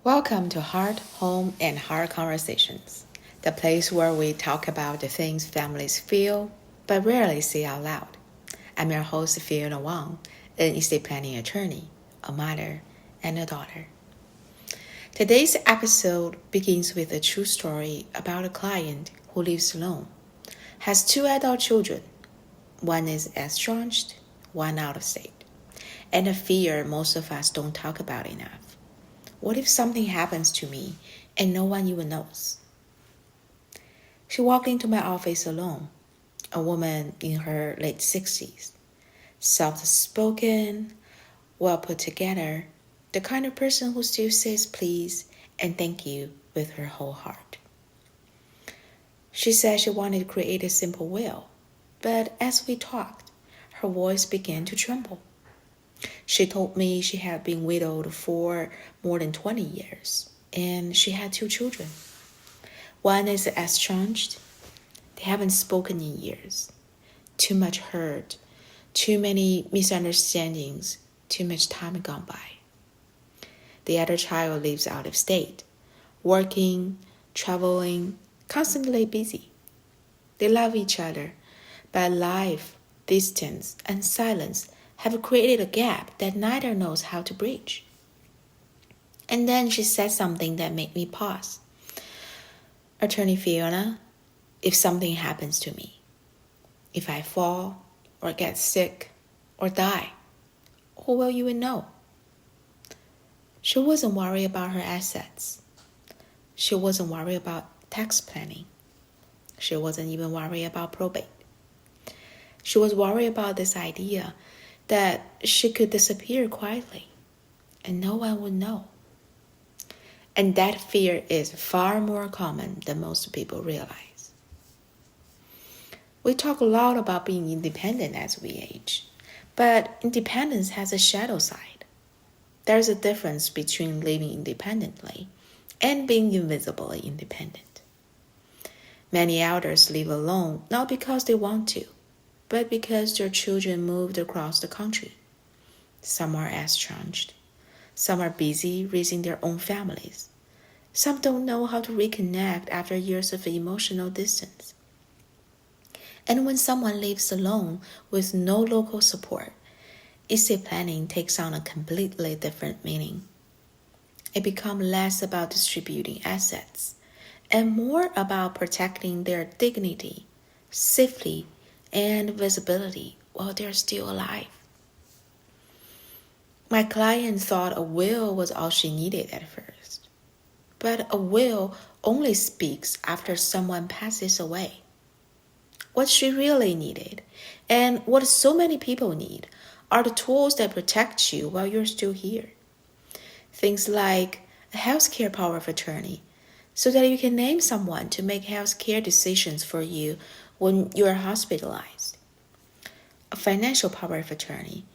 Welcome to Heart, Home, and Heart Conversations, the place where we talk about the things families feel but rarely say out loud. I'm your host, Fiona Wang, an estate planning attorney, a mother, and a daughter. Today's episode begins with a true story about a client who lives alone, has 2 adult children. One is estranged, one out of state, and a fear most of us don't talk about enough. What if something happens to me and no one even knows? She walked into my office alone, a woman in her late 60s, soft-spoken, well put together, the kind of person who still says please and thank you with her whole heart. She said she wanted to create a simple will, but as we talked, her voice began to tremble. She told me she had been widowed for more than 20 years, and she had 2 children. One is estranged. They haven't spoken in years. Too much hurt, too many misunderstandings, too much time gone by. The other child lives out of state, working, traveling, constantly busy. They love each other, but life, distance, and silence have created a gap that neither knows how to bridge. And then she said something that made me pause. Attorney Fiona, if something happens to me, if I fall or get sick or die, who will you know? She wasn't worried about her assets. She wasn't worried about tax planning. She wasn't even worried about probate. She was worried about this idea that she could disappear quietly and no one would know. And that fear is far more common than most people realize. We talk a lot about being independent as we age, but independence has a shadow side. There's a difference between living independently and being invisibly independent. Many elders live alone not because they want to, but because their children moved across the country. Some are estranged. Some are busy raising their own families. Some don't know how to reconnect after years of emotional distance. And when someone lives alone with no local support, estate planning takes on a completely different meaning. It becomes less about distributing assets and more about protecting their dignity, safety, and visibility while they're still alive. My client thought a will was all she needed at first. But a will only speaks after someone passes away. What she really needed, and what so many people need, are the tools that protect you while you're still here. Things like a healthcare power of attorney, so that you can name someone to make healthcare decisions for you when you are hospitalized. A financial power of attorney.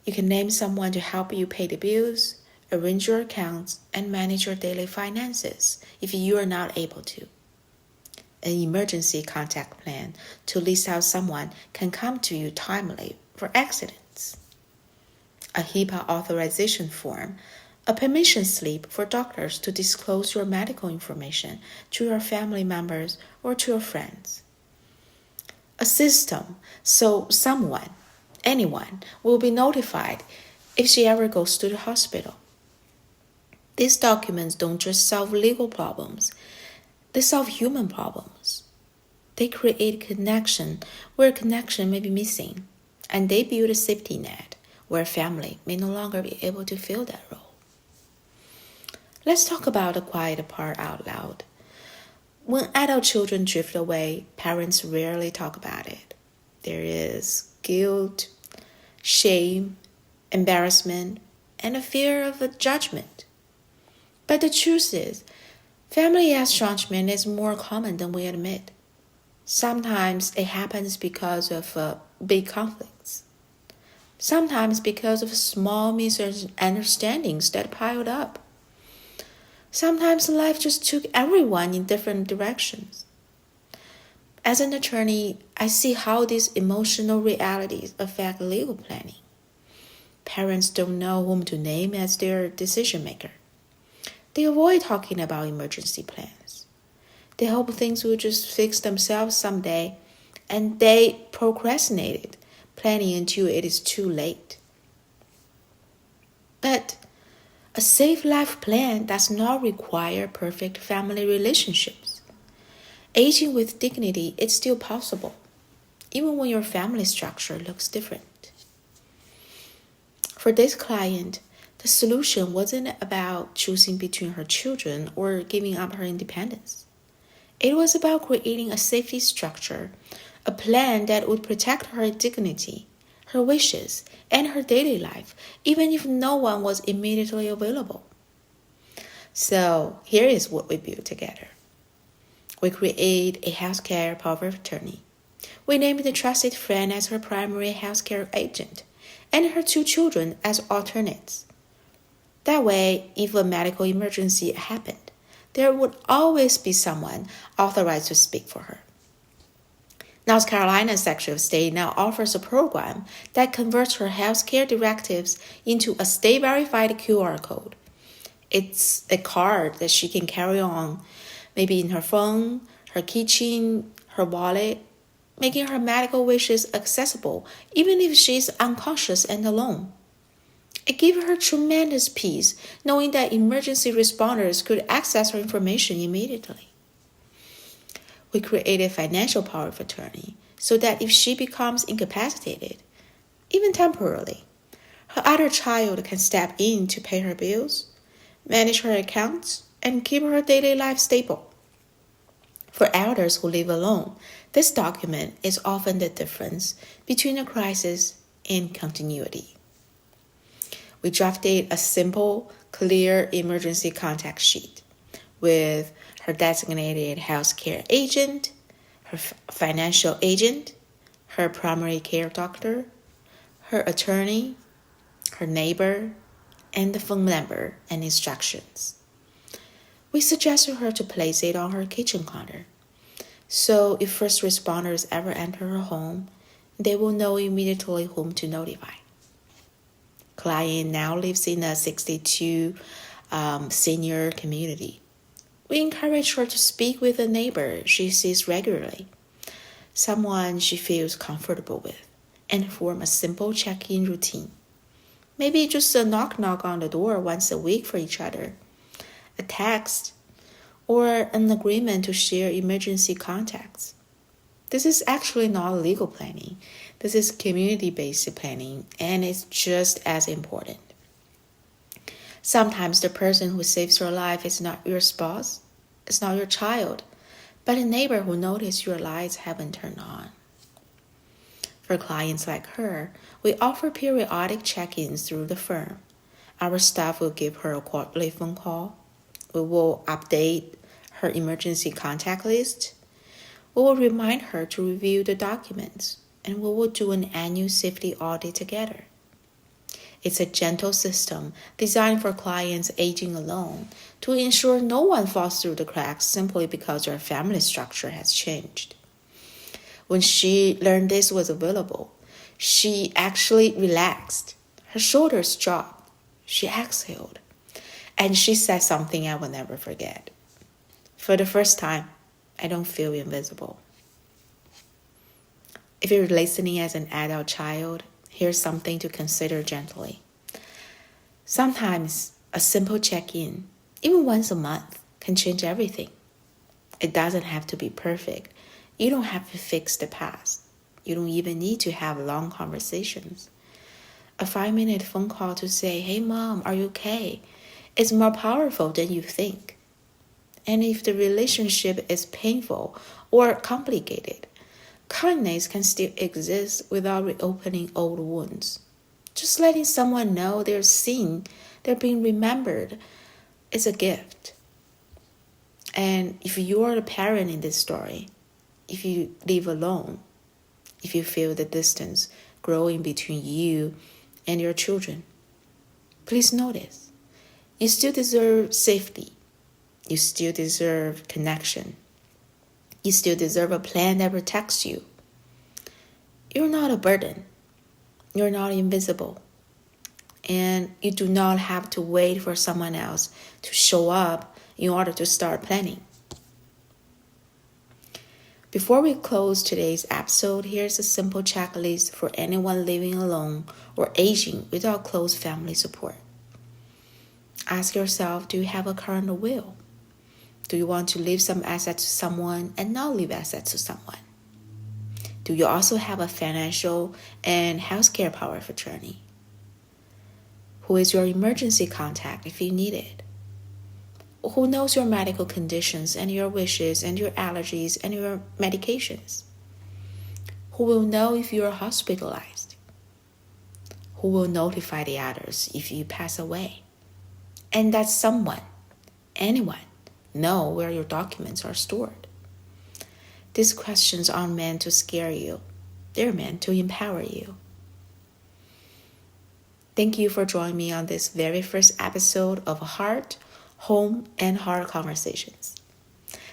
You can name someone to help you pay the bills, arrange your accounts, and manage your daily finances if you are not able to. An emergency contact plan to list how someone can come to you timely for accidents. A HIPAA authorization form, a permission slip for doctors to disclose your medical information to your family members or to your friends. A system so anyone, will be notified if she ever goes to the hospital. These documents don't just solve legal problems, they solve human problems. They create connection where connection may be missing, and they build a safety net where family may no longer be able to fill that role. Let's talk about the quiet part out loud. When adult children drift away, parents rarely talk about it. There is guilt, shame, embarrassment, and a fear of a judgment. But the truth is, family estrangement is more common than we admit. Sometimes it happens because of big conflicts. Sometimes because of small misunderstandings that piled up. Sometimes life just took everyone in different directions. As an attorney, I see how these emotional realities affect legal planning. Parents don't know whom to name as their decision maker. They avoid talking about emergency plans. They hope things will just fix themselves someday, and they procrastinated, planning until it is too late. But a safe life plan does not require perfect family relationships. Aging with dignity is still possible, even when your family structure looks different. For this client, the solution wasn't about choosing between her children or giving up her independence. It was about creating a safety structure, a plan that would protect her dignity, her wishes, and her daily life, even if no one was immediately available. So here is what we build together. We create a healthcare power of attorney. We named the trusted friend as her primary healthcare agent, and her 2 children as alternates. That way, if a medical emergency happened, there would always be someone authorized to speak for her. North Carolina's Secretary of State now offers a program that converts her healthcare directives into a state-verified QR code. It's a card that she can carry on, maybe in her phone, her keychain, her wallet, making her medical wishes accessible even if she's unconscious and alone. It gave her tremendous peace knowing that emergency responders could access her information immediately. We created financial power of attorney so that if she becomes incapacitated, even temporarily, her other child can step in to pay her bills, manage her accounts, and keep her daily life stable. For elders who live alone, this document is often the difference between a crisis and continuity. We drafted a simple, clear emergency contact sheet with her designated healthcare agent, her financial agent, her primary care doctor, her attorney, her neighbor, and the phone number and instructions. We suggested her to place it on her kitchen counter, so if first responders ever enter her home, they will know immediately whom to notify. Client now lives in a 62 senior community. We encourage her to speak with a neighbor she sees regularly, someone she feels comfortable with, and form a simple check-in routine. Maybe just a knock-knock on the door once a week for each other, a text, or an agreement to share emergency contacts. This is actually not legal planning. This is community-based planning, and it's just as important. Sometimes the person who saves your life is not your spouse, it's not your child, but a neighbor who noticed your lights haven't turned on. For clients like her, we offer periodic check-ins through the firm. Our staff will give her a quarterly phone call. We will update her emergency contact list. We will remind her to review the documents, and we will do an annual safety audit together. It's a gentle system designed for clients aging alone to ensure no one falls through the cracks simply because their family structure has changed. When she learned this was available, she actually relaxed. Her shoulders dropped. She exhaled. And she said something I will never forget. For the first time, I don't feel invisible. If you're listening as an adult child, here's something to consider gently. Sometimes a simple check-in, even once a month, can change everything. It doesn't have to be perfect. You don't have to fix the past. You don't even need to have long conversations. A 5-minute phone call to say, "Hey mom, are you okay?" is more powerful than you think. And if the relationship is painful or complicated, kindness can still exist without reopening old wounds. Just letting someone know they're seen, they're being remembered, is a gift. And if you're the parent in this story, if you live alone, if you feel the distance growing between you and your children, please notice. You still deserve safety. You still deserve connection. You still deserve a plan that protects you. You're not a burden. You're not invisible. and you do not have to wait for someone else to show up in order to start planning. Before we close today's episode, here's a simple checklist for anyone living alone or aging without close family support. Ask yourself, do you have a current will? Do you want to leave some assets to someone and not leave assets to someone? Do you also have a financial and healthcare power of attorney? Who is your emergency contact if you need it? Who knows your medical conditions and your wishes and your allergies and your medications? Who will know if you are hospitalized? Who will notify the others if you pass away? And that someone, anyone, know where your documents are stored? These questions aren't meant to scare you. They're meant to empower you. Thank you for joining me on this very first episode of Heart, Home, and Heart Conversations.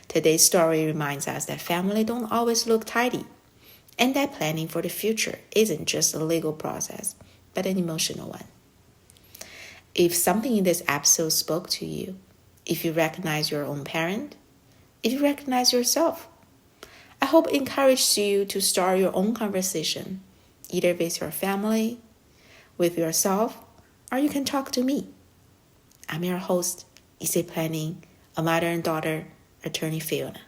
Today's story reminds us that family don't always look tidy, and that planning for the future isn't just a legal process, but an emotional one. If something in this episode spoke to you, if you recognize your own parent, if you recognize yourself, I hope it encouraged you to start your own conversation, either with your family, with yourself, or you can talk to me. I'm your host, Estate Planning, a mother and daughter, attorney Fiona.